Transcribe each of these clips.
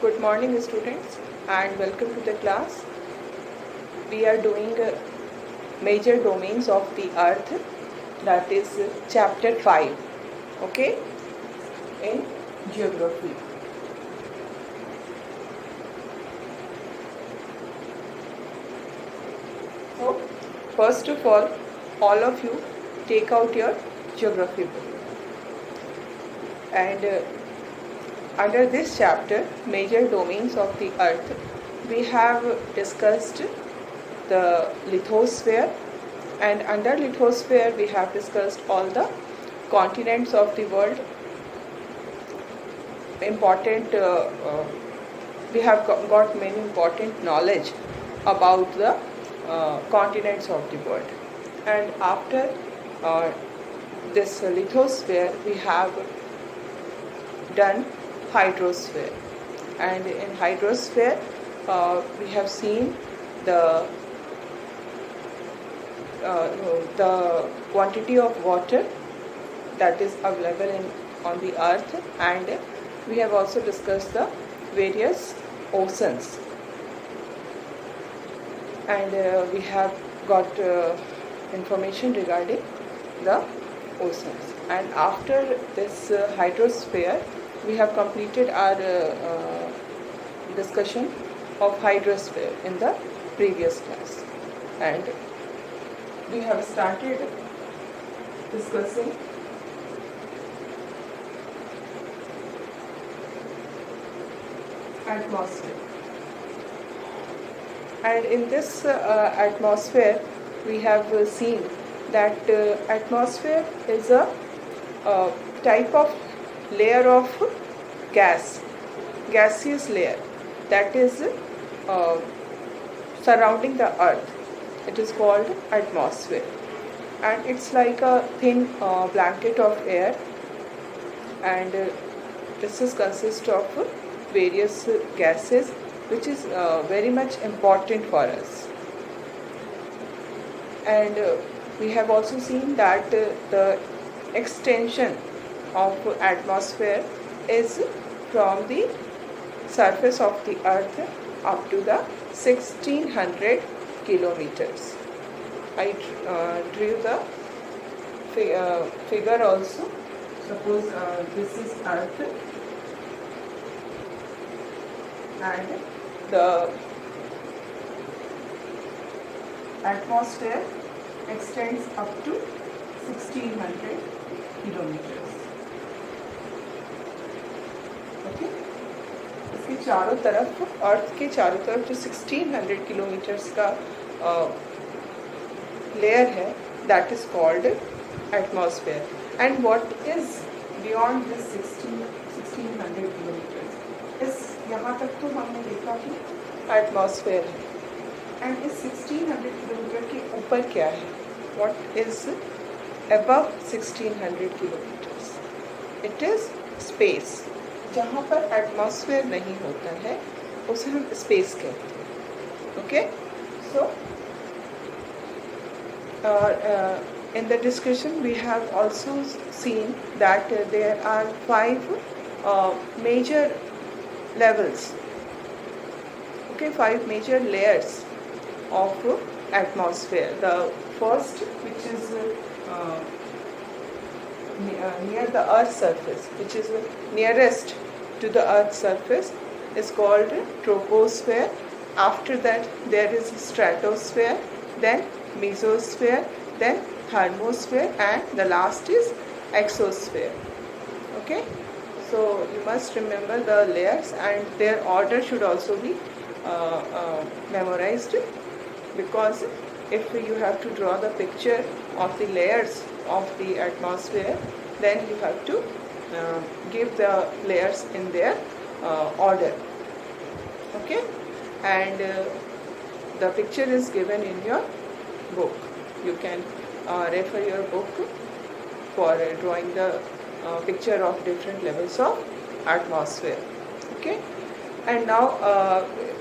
Good morning students and welcome to the class. We are doing major domains of the earth, that is chapter 5, okay, in geography. So first of all of you take out your geography book and under this chapter, major domains of the earth, we have discussed the lithosphere, and under lithosphere we have discussed all the continents of the world. We have got many important knowledge about the continents of the world. And after this lithosphere, we have done hydrosphere, and in hydrosphere we have seen the quantity of water that is available on the earth, and we have also discussed the various oceans, and we have got information regarding the oceans. And after this hydrosphere, we have completed our discussion of hydrosphere in the previous class, and we have started discussing atmosphere. And in this atmosphere, we have seen that atmosphere is a type of layer of gaseous layer that is surrounding the earth. It is called atmosphere, and it's like a thin blanket of air, and this is consist of various gases, which is very much important for us. And we have also seen that the extension of atmosphere is from the surface of the earth up to the 1600 kilometers. I drew the figure also. Suppose this is earth, and the atmosphere extends up to 1600 kilometers. Okay? इसके चारों तरफ, अर्थ के चारों तरफ जो 1600 kilometres का layer है, that is called atmosphere. And what is beyond this 1600 kilometers? इस यहाँ तक तो हमने देखा कि एटमॉस्फेयर है, एंड इस 1600 किलोमीटर के ऊपर क्या है? What is above 1600 kilometres? It is space. जहाँ पर एटमॉस्फेयर नहीं होता है उसे हम स्पेस कहते हैं. Okay, so in the discussion we have also seen that there are 5 major levels, okay, 5 major layers of atmosphere. The first, which is near the earth's surface, which is nearest to the earth's surface, is called troposphere. After that there is stratosphere, then mesosphere, then thermosphere, and the last is exosphere. Okay, so you must remember the layers, and their order should also be memorized, because if you have to draw the picture of the layers of the atmosphere, then you have to give the layers in their order. Okay, and the picture is given in your book. You can refer your book for drawing the picture of different levels of atmosphere. Okay, and now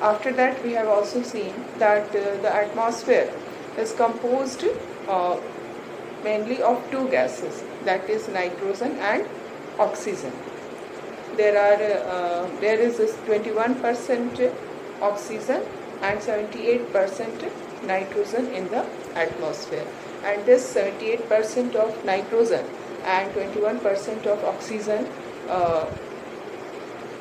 after that we have also seen that the atmosphere is composed mainly of 2 gases, that is nitrogen and oxygen. there is this 21% oxygen and 78% nitrogen in the atmosphere, and this 78% of nitrogen and 21% of oxygen,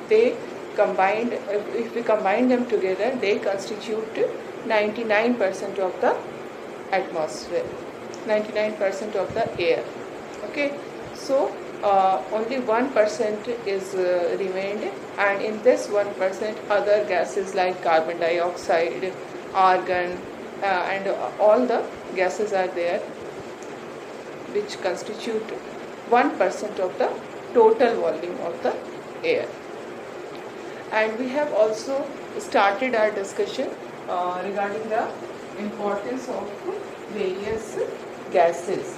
they combined, if we combine them together, they constitute 99% of the atmosphere, 99% of the air. Okay, so only 1% is remained, and in this 1% other gases like carbon dioxide, argon, and all the gases are there, which constitute 1% of the total volume of the air. And we have also started our discussion regarding the importance of various gases.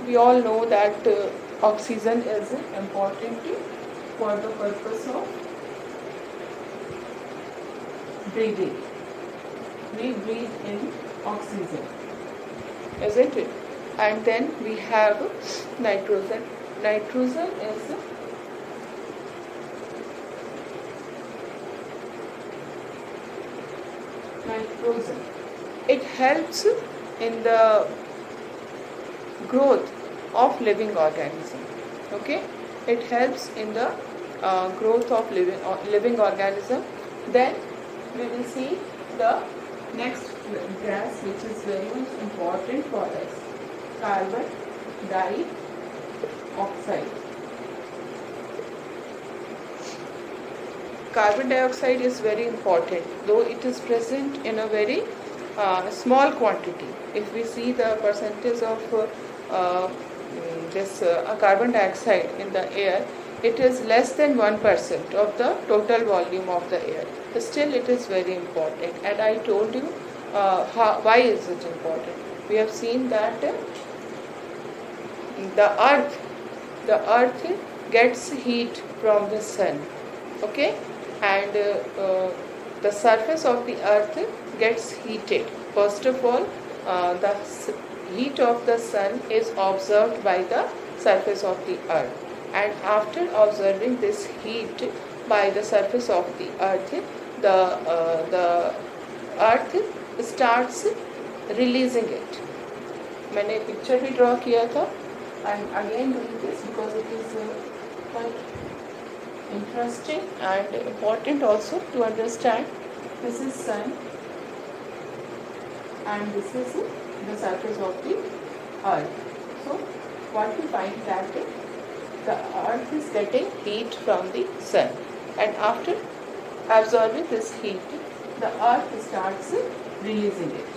We all know that oxygen is important for the purpose of breathing. We breathe in oxygen, isn't it? And then we have nitrogen. Nitrogen is It helps in the growth of living organism. Okay, it helps in the growth of living organism. Then we will see the next gas, which is very much important for us: carbon dioxide. Carbon dioxide is very important, though it is present in a very small quantity. If we see the percentage of this carbon dioxide in the air, it is less than 1% of the total volume of the air. But still, it is very important, and I told you why is it important. We have seen that the earth gets heat from the sun. Okay, and the surface of the earth gets heated. First of all, the heat of the sun is observed by the surface of the earth, and after observing this heat by the surface of the earth, the earth starts releasing it. मैंने picture भी draw किया था. I'm again doing this because it is quite interesting and important also to understand. This is sun, and this is the surface of the earth. So what we find that the earth is getting heat from the sun, and after absorbing this heat, the earth starts releasing it.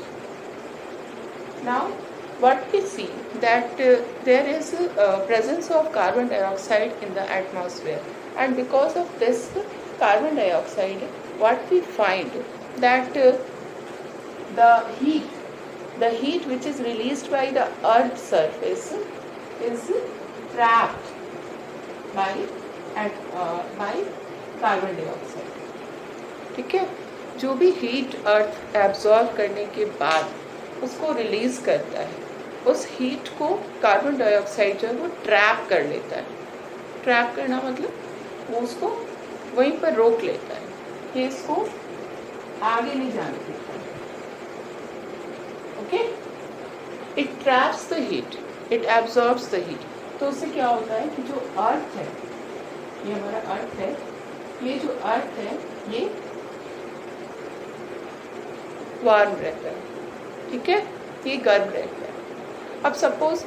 Now what we see that there is presence of carbon dioxide in the atmosphere, and because of this carbon dioxide, what we find that the heat which is released by the earth's surface is trapped by carbon dioxide. ठीक है, जो भी heat अर्थ absorb करने के बाद उसको release करता है, उस हीट को कार्बन डाइऑक्साइड जो है वो ट्रैप कर लेता है. ट्रैप करना मतलब वो उसको वहीं पर रोक लेता है, ये इसको आगे नहीं जाने देता है. Okay, it traps the heat, it absorbs the heat. तो उससे क्या होता है कि जो अर्थ है, ये हमारा अर्थ है, ये जो अर्थ है ये वार्म रहता है. ठीक है, ये गर्म रहता है. अब suppose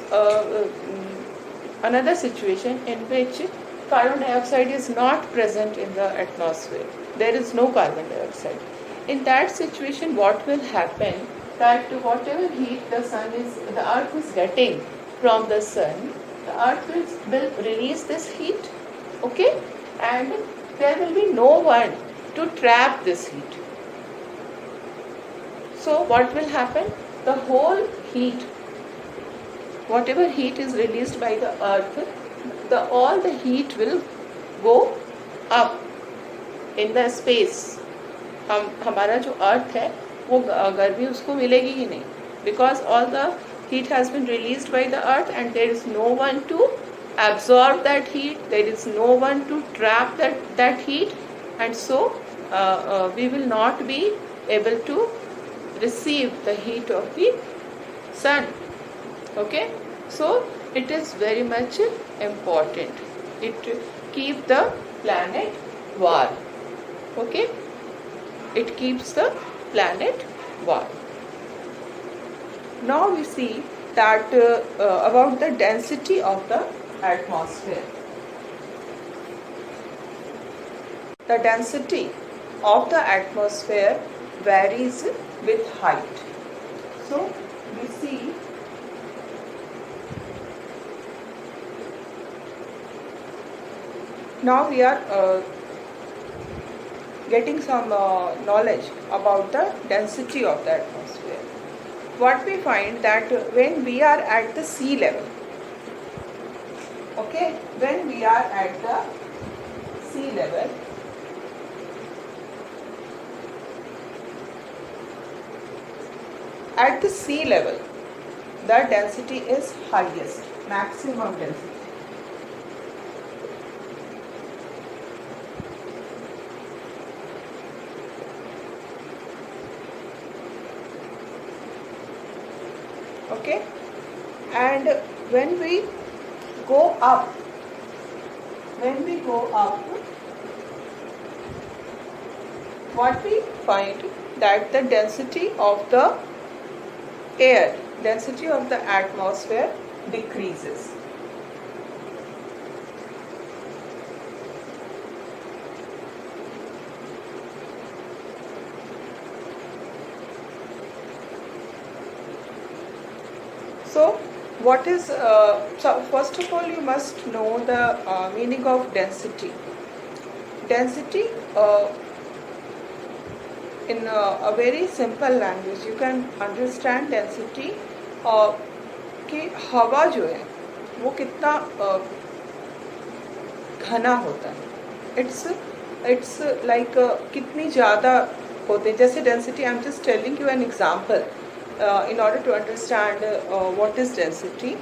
another situation in which carbon dioxide is not present in the atmosphere, there is no carbon dioxide. In that situation, what will happen that whatever heat the earth is getting from the sun, the earth will release this heat. Okay, and there will be no one to trap this heat. So what will happen? The whole heat, whatever heat is released by the earth, all the heat will go up in the space. हमारा जो अर्थ है वो गर्मी उसको मिलेगी ही नहीं, because all the heat has been released by the earth and there is no one to absorb that heat, there is no one to trap that heat, and so we will not be able to receive the heat of the sun. Okay, so it is very much important. It keeps the planet warm. Okay, it keeps the planet warm. Now we see that about the density of the atmosphere. The density of the atmosphere varies with height. So we see now we are getting some knowledge about the density of the atmosphere. What we find that when we are at the sea level, okay, when we are at the sea level, at the sea level, the density is highest, maximum density. Okay, and when we go up, what we find that the density of the air, density of the atmosphere decreases. So what is so first of all you must know the meaning of density. Density in a very simple language you can understand density कि हवा जो है वो कितना घना होता है. It's like कितनी ज़्यादा होते हैं. जैसे density, I am just telling you an example in order to understand what is density.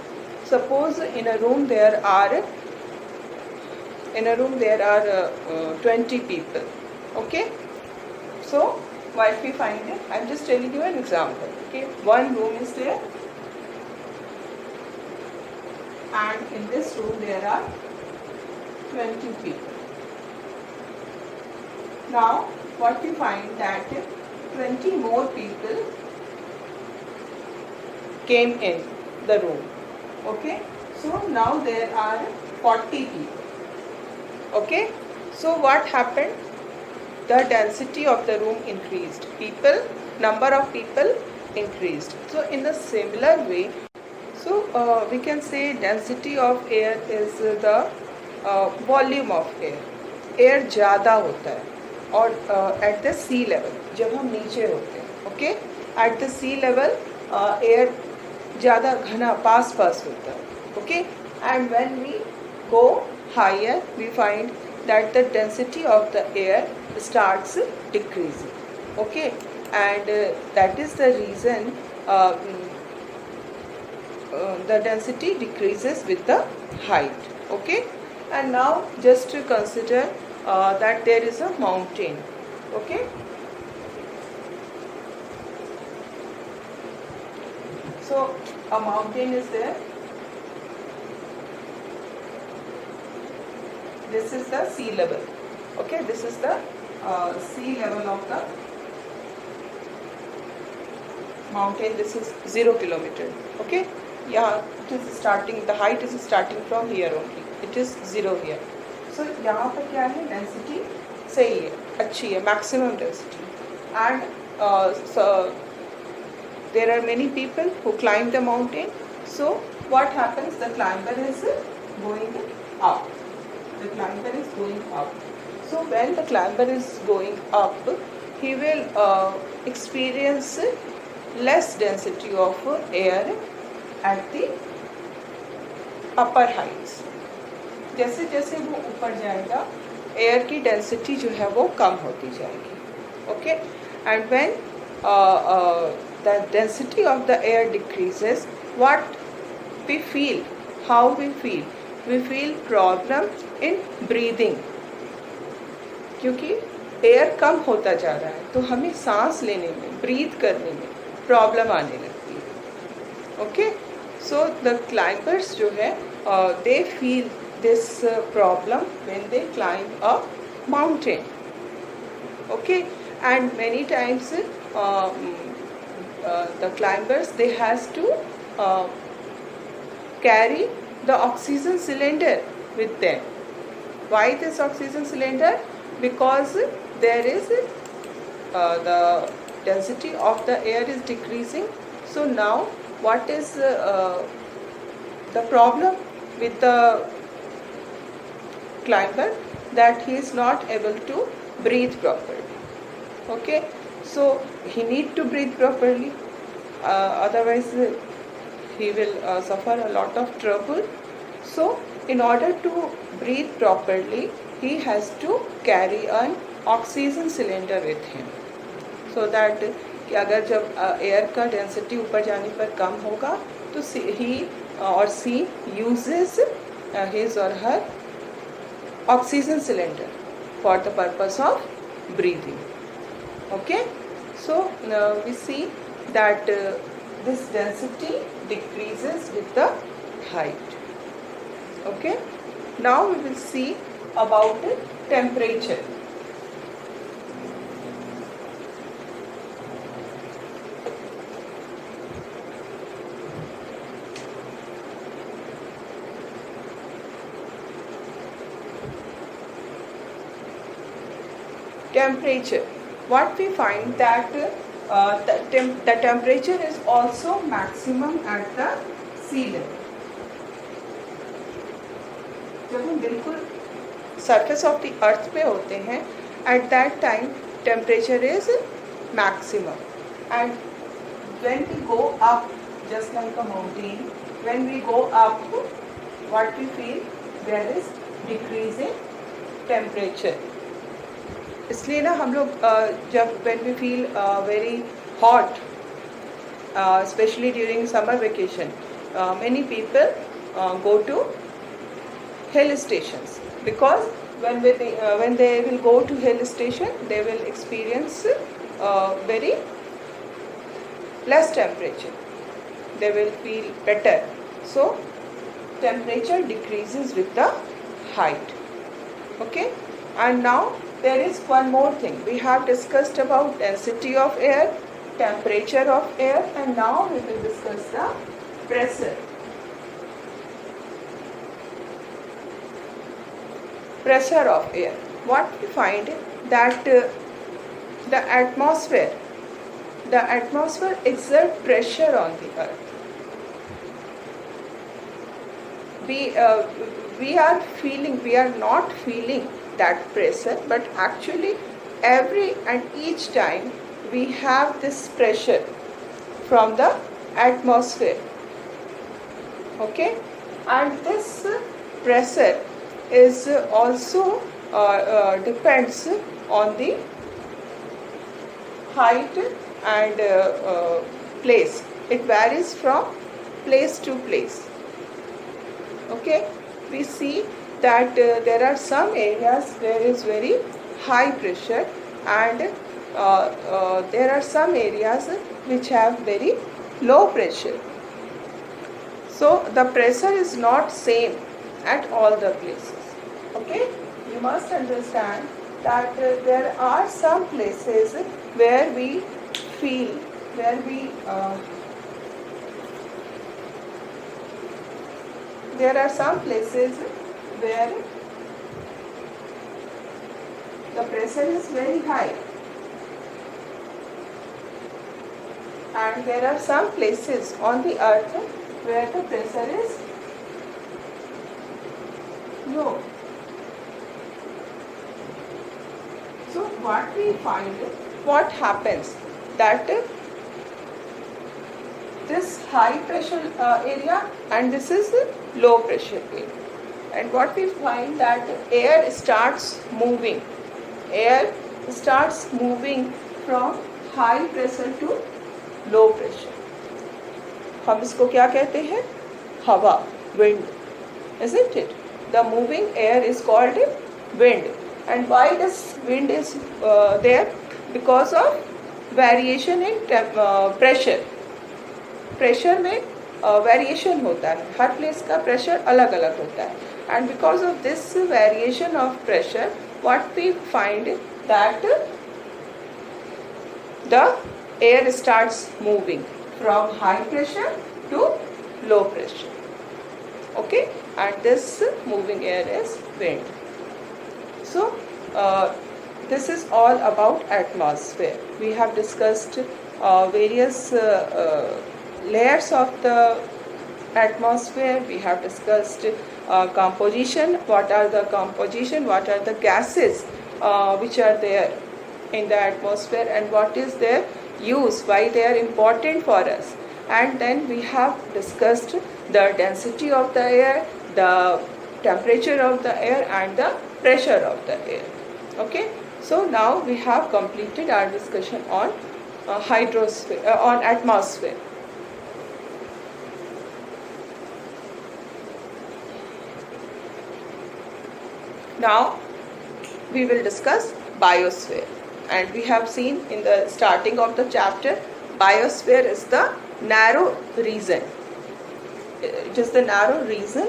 Suppose in a room there are 20 people. Okay, so what we find it, I am just telling you an example. Okay, one room is there and in this room there are 20 people. Now what we find that 20 more people came in the room. Okay, so now there are 40 people. Okay, so what happened? The density of the room increased. Number of people increased. So in a similar way, so we can say density of air is the volume of air. Air ज़्यादा होता है और at the sea level जब हम नीचे होते हैं, okay, at the sea level air ज़्यादा घना पास होता है. Okay, and when we go higher we find that the density of the air starts decreasing. Okay, and that is the reason the density decreases with the height. Okay, and now just to consider that there is a mountain. Okay, so a mountain is there. This is the sea level. Okay, this is the sea level of the mountain. This is 0 kilometer. Okay, yeah, it is starting, the height is starting from here only. It is 0 here. So यहाँ पर क्या है, density सही है, अच्छी है, maximum density. And so there are many people who climb the mountain. So what happens? The climber is going up. The climber is going up. So when the climber is going up, he will experience less density of air at the upper heights. जैसे जैसे वो ऊपर जाएगा, air की density जो है वो कम होती जाएगी. Okay, and when the density of the air decreases, what we feel, how we feel problem in breathing, क्योंकि एयर कम होता जा रहा है तो हमें सांस लेने में, ब्रीथ करने में प्रॉब्लम आने लगती है. ओके, सो द क्लाइंबर्स जो है they feel this problem when they climb a mountain. Okay, and many times the climbers, they has to carry the oxygen cylinder with them. Why this oxygen cylinder? Because there is the density of the air is decreasing. So now what is the problem with the climber? That he is not able to breathe properly. Okay, so he need to breathe properly, otherwise he will suffer a lot of trouble. So in order to breathe properly, he has to carry an oxygen cylinder with him, so that कि अगर जब air का density ऊपर जाने पर कम होगा तो he or she uses his or her oxygen cylinder for the purpose of breathing. Okay, so we see that this density decreases with the height. Okay, now we will see about the temperature. Temperature. What we find that the temperature is also maximum at the sea level. जब हम बिल्कुल surface of the earth पे होते हैं, at that time temperature is maximum, and when we go up, just like a mountain, when we go up, what we feel, there is decreasing temperature. इसलिए ना हम लोग जब when we feel very hot, especially during summer vacation, many people go to hill stations, because when they will go to hill station, they will experience very less temperature. They will feel better. So temperature decreases with the height. Okay, and now there is one more thing. We have discussed about density of air, temperature of air, and now we will discuss the pressure. Pressure of air. What we find that the atmosphere exerts pressure on the earth. We are not feeling that pressure, but actually every and each time we have this pressure from the atmosphere. Okay, and this pressure is also depends on the height and place. It varies from place to place. Okay, we see that there are some areas where is very high pressure, and there are some areas which have very low pressure. So the pressure is not same at all the places. Okay, you must understand that there are some places where we feel, there are some places where the pressure is very high, and there are some places on the earth where the pressure is low. So what we find, what happens, that this high pressure area and this is low pressure area. And what we find that air starts moving from high pressure to low pressure. हम इसको क्या कहते हैं? हवा, wind, isn't it? The moving air is called wind. And why this wind is there? Because of variation in pressure. Pressure में variation होता है, हर place का प्रेशर अलग अलग होता है. And because of this variation of pressure what we find that the air starts moving from high pressure to low pressure. Okay, and this moving air is wind. So this is all about atmosphere. We have discussed various layers of the atmosphere. We have discussed composition, what are the composition, what are the gases which are there in the atmosphere and what is their use, why they are important for us. And then we have discussed the density of the air, the temperature of the air and the pressure of the air. Okay, so now we have completed our discussion on hydrosphere, on atmosphere. Now we will discuss biosphere. And we have seen in the starting of the chapter, biosphere is the narrow region. It is the narrow region,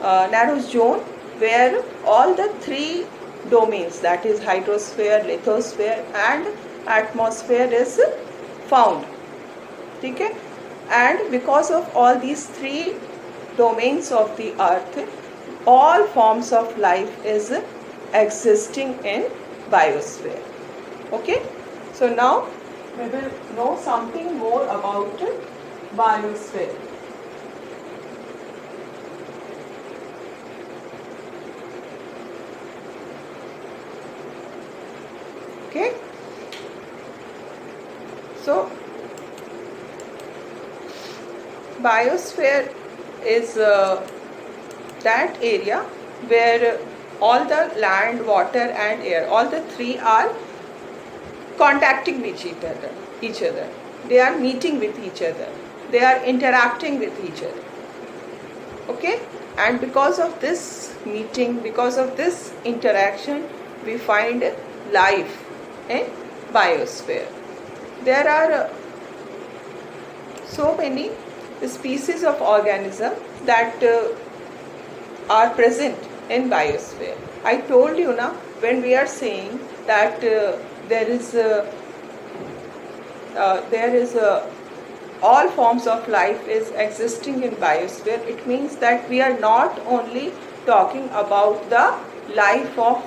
narrow zone where all the three domains, that is hydrosphere, lithosphere and atmosphere is found. Okay? And because of all these three domains of the earth, all forms of life is existing in biosphere. Okay, so now we will know something more about biosphere. Okay, so biosphere is that area where all the land, water and air, all the three are contacting with each other. They are meeting with each other. They are interacting with each other. Okay? And because of this meeting, because of this interaction, we find life in biosphere. There are so many species of organisms that are present in biosphere. I told you now, when we are saying that there is all forms of life is existing in biosphere, it means that we are not only talking about the life of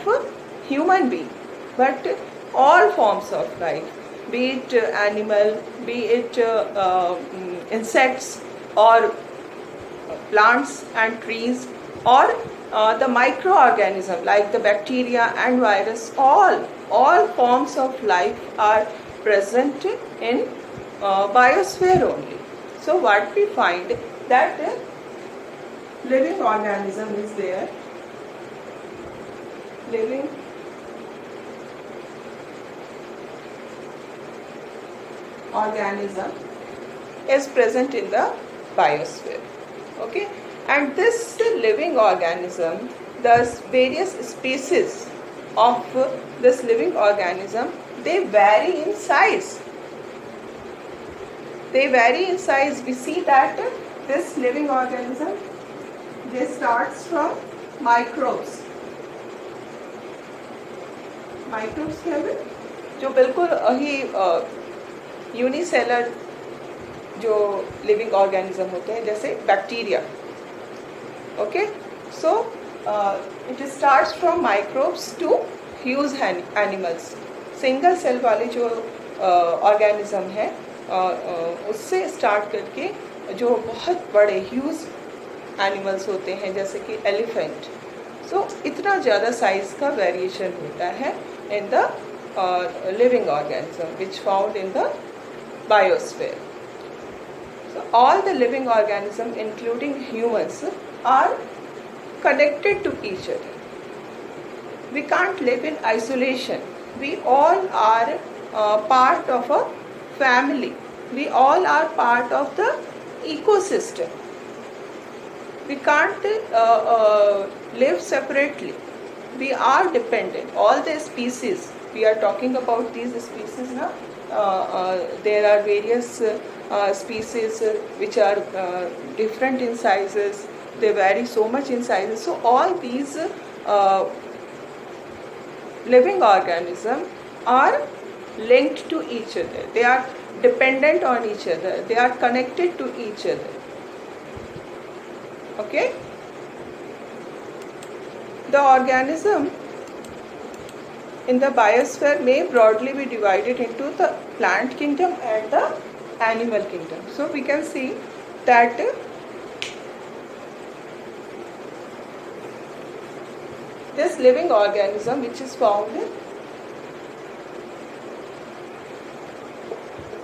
human being, but all forms of life, be it animal, be it insects or plants and trees, or the microorganism like the bacteria and virus, all forms of life are present in biosphere only. So what we find that living organism is there, living organism is present in the biosphere. Okay, and this living organism, the various species of this living organism, they vary in size. They vary in size. We see that this living organism, they starts from microbes. Microbes क्या है? जो बिल्कुल ही unicellular जो living organism होते हैं, जैसे bacteria. Okay, so it starts from microbes to huge animals. Single cell वाले जो ऑर्गेनिज्म है उससे स्टार्ट करके जो बहुत बड़े ह्यूज एनिमल्स होते हैं जैसे कि एलिफेंट. सो इतना ज़्यादा साइज का वेरिएशन होता है in the living organism which found in the biosphere. So all the living organisms, including humans, are connected to each other. We can't live in isolation. We all are part of a family. We all are part of the ecosystem. We can't live separately. We are dependent. All the species, we are talking about these species now. There are various species which are different in sizes. They vary so much in sizes. So all these living organisms are linked to each other. They are dependent on each other. They are connected to each other. Okay? The organism in the biosphere may broadly be divided into the plant kingdom and the animal kingdom. So we can see that this living organism which is found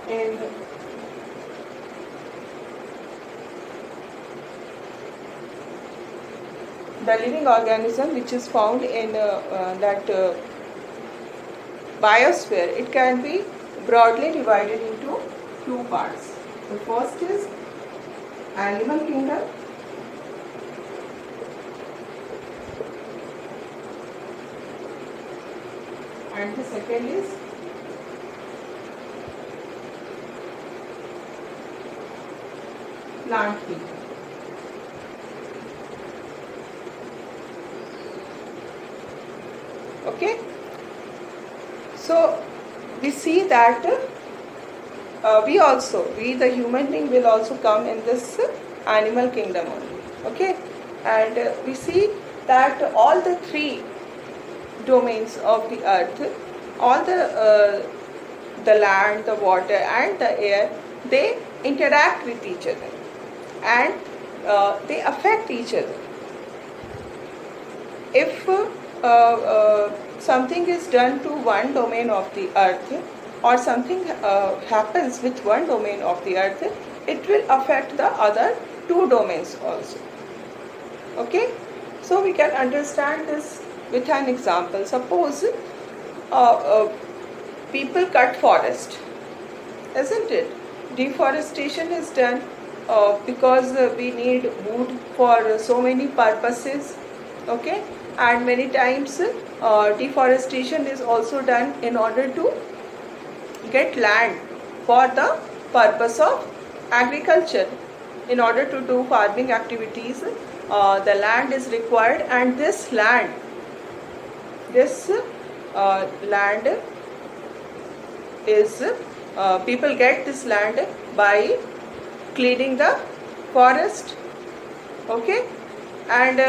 in the living organism which is found in that biosphere, it can be broadly divided into two parts. The first is animal kingdom, and the second is plant kingdom. Okay, so we see that we the human being will also come in this animal kingdom only. Okay, and we see that all the three domains of the earth, all the land, the water and the air, they interact with each other and they affect each other. If something is done to one domain of the earth, or something happens with one domain of the earth, it will affect the other two domains also. Okay, so we can understand this with an example. Suppose people cut forest, isn't it? Deforestation is done because we need wood for so many purposes. Okay, and many times deforestation is also done in order to get land for the purpose of agriculture. In order to do farming activities, the land is required, and this land is people get this land by clearing the forest. Okay, and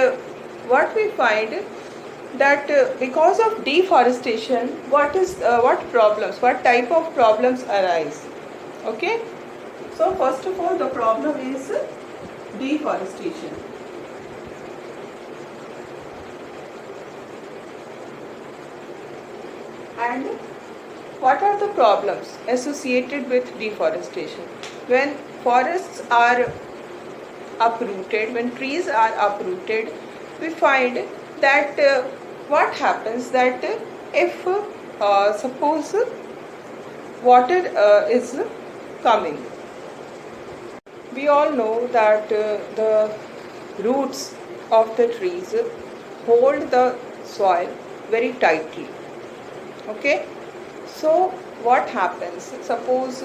what we find that because of deforestation, what type of problems arise? Okay, so first of all, the problem is deforestation. And what are the problems associated with deforestation? When forests are uprooted, when trees are uprooted, we find that what happens that if suppose water is coming, we all know that the roots of the trees hold the soil very tightly. Okay, so what happens? Suppose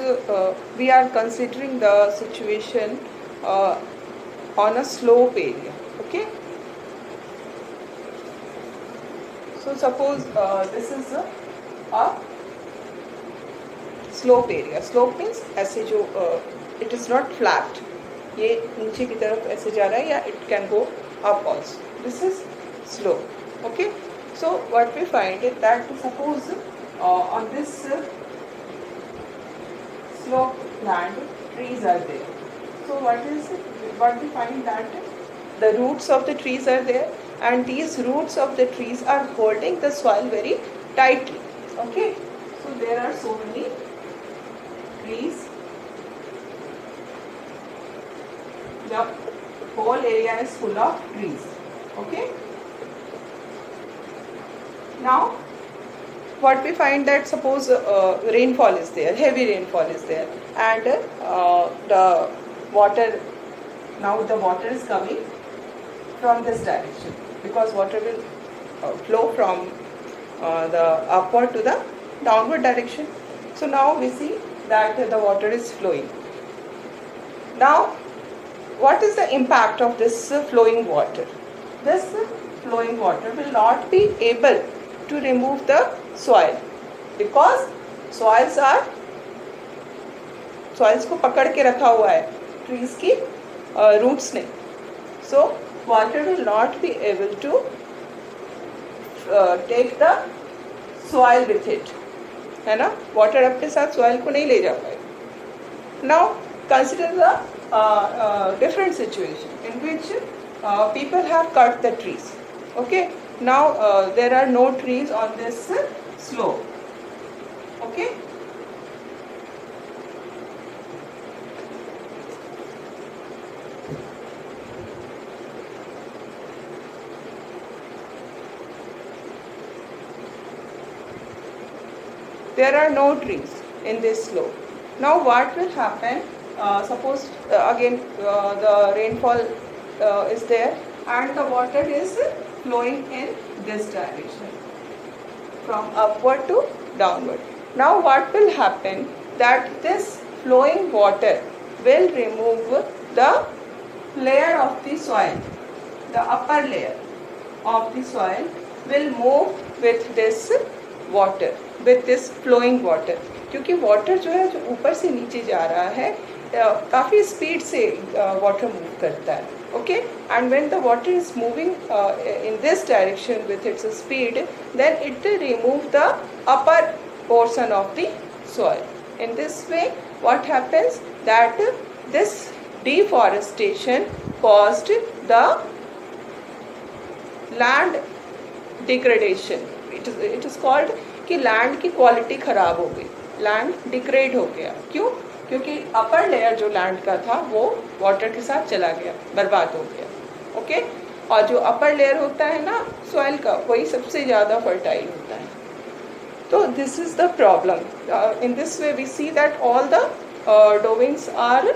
we are considering the situation on a slope area. Okay, so suppose this is a slope area. Slope means ऐसे जो it is not flat, ये नीचे की तरफ ऐसे जा रहा है, या it can go up also. This is slope. Okay, so what we find is that suppose on this slope land trees are there. So what we find that the roots of the trees are there, and these roots of the trees are holding the soil very tightly. Okay, so there are so many trees. The whole area is full of trees. Okay, now what we find that suppose rainfall is there, heavy rainfall is there, and the water, now the water is coming from this direction, because water will flow from the upward to the downward direction. So now we see that the water is flowing. Now what is the impact of this flowing water? This flowing water will not be able to remove the soil, because soils को पकड़ के रखा हुआ है trees की roots ने. So water will not be able to take the soil with it, है ना. water अपने साथ soil को नहीं ले जा पाएगा. Now consider the different situation in which people have cut the trees. Okay, now there are no trees on this slope. Okay, there are no trees in this slope. Now what will happen? Suppose again the rainfall is there and the water is flowing in this direction from upward to downward. Now what will happen? That this flowing water will remove the layer of the soil. The upper layer of the soil will move with this water, with this flowing water. क्योंकि water जो है जो ऊपर से नीचे जा रहा है काफ़ी स्पीड से water मूव करता है. Okay, and when the water is moving in this direction with its speed, then it will remove the upper portion of the soil. In this way, what happens? That this deforestation caused the land degradation. It is called कि land की quality खराब हो गई, land degrade हो गया. क्यों? क्योंकि upper layer जो लैंड का था वो वाटर के साथ चला गया, बर्बाद हो गया. ओके, और जो अपर लेयर होता है ना सॉइल का, वही सबसे ज़्यादा फर्टाइल होता है. तो this is the problem. In this way we see that all the domains are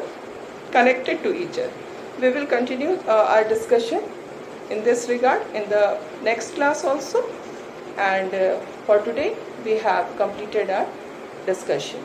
connected to each other. We will continue our discussion in this regard in the next class also, and for today we have completed our discussion.